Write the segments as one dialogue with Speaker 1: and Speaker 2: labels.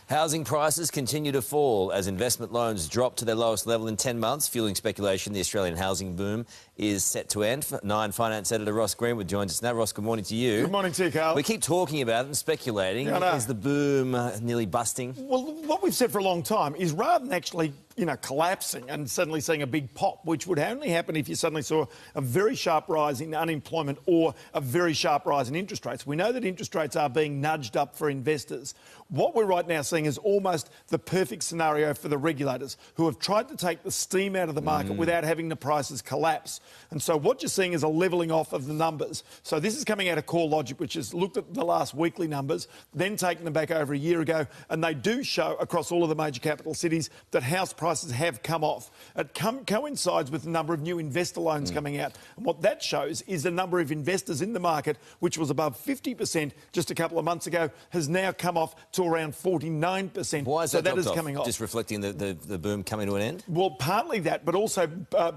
Speaker 1: Housing prices continue to fall as investment loans drop to their lowest level in 10 months, fueling speculation the Australian housing boom is set to end. Nine Finance editor Ross Greenwood joins us now. Ross, good morning to you.
Speaker 2: Good morning to you, Carl.
Speaker 1: We keep talking about it and speculating.
Speaker 2: Yeah,
Speaker 1: is the boom nearly busting?
Speaker 2: Well, what we've said for a long time is rather than actually, collapsing and suddenly seeing a big pop, which would only happen if you suddenly saw a very sharp rise in unemployment or a very sharp rise in interest rates. We know that interest rates are being nudged up for investors. What we're right now seeing is almost the perfect scenario for the regulators who have tried to take the steam out of the market without having the prices collapse. And so what you're seeing is a levelling off of the numbers. So this is coming out of Core Logic, which has looked at the last weekly numbers, then taken them back over a year ago, and they do show across all of the major capital cities that house prices have come off. It coincides with the number of new investor loans coming out. And what that shows is the number of investors in the market, which was above 50% just a couple of months ago, has now come off to around 49%.
Speaker 1: Why is that?
Speaker 2: So that is coming off.
Speaker 1: Just reflecting the boom coming to an end?
Speaker 2: Well, partly that, but also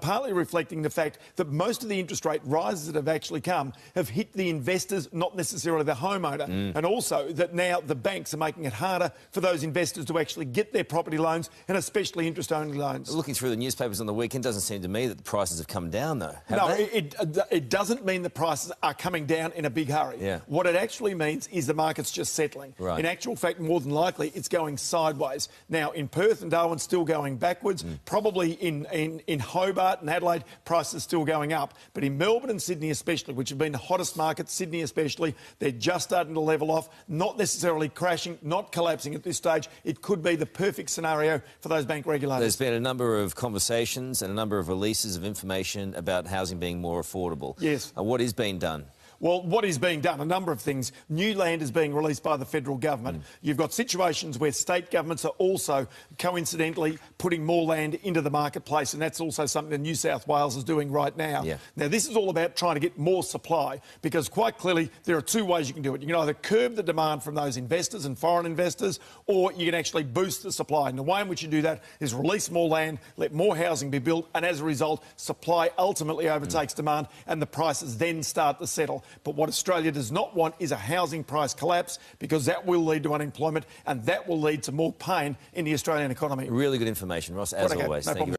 Speaker 2: partly reflecting the fact that most of the interest rate rises that have actually come have hit the investors, not necessarily the homeowner. And also that now the banks are making it harder for those investors to actually get their property loans, and especially interest-only loans.
Speaker 1: Looking through the newspapers on the weekend, doesn't seem to me that the prices have come down, though.
Speaker 2: It doesn't mean the prices are coming down in a big hurry.
Speaker 1: Yeah.
Speaker 2: What it actually means is the market's just settling.
Speaker 1: Right.
Speaker 2: In actual fact, more than likely, it's going sideways. Now, in Perth and Darwin, still going backwards. Probably in Hobart and Adelaide, prices still going up. But in Melbourne and Sydney especially, which have been the hottest markets, Sydney especially, they're just starting to level off, not necessarily crashing, not collapsing at this stage. It could be the perfect scenario for those bank regulators.
Speaker 1: There's been a number of conversations and a number of releases of information about housing being more affordable.
Speaker 2: Yes.
Speaker 1: What is being done?
Speaker 2: Well, what is being done? A number of things. New land is being released by the federal government. You've got situations where state governments are also coincidentally putting more land into the marketplace, and that's also something that New South Wales is doing right now.
Speaker 1: Yeah.
Speaker 2: Now, this is all about trying to get more supply, because quite clearly there are two ways you can do it. You can either curb the demand from those investors and foreign investors, or you can actually boost the supply. And the way in which you do that is release more land, let more housing be built, and as a result, supply ultimately overtakes demand, and the prices then start to settle. But what Australia does not want is a housing price collapse, because that will lead to unemployment and that will lead to more pain in the Australian economy.
Speaker 1: Really good information, Ross, as always.
Speaker 2: No
Speaker 1: Thank you.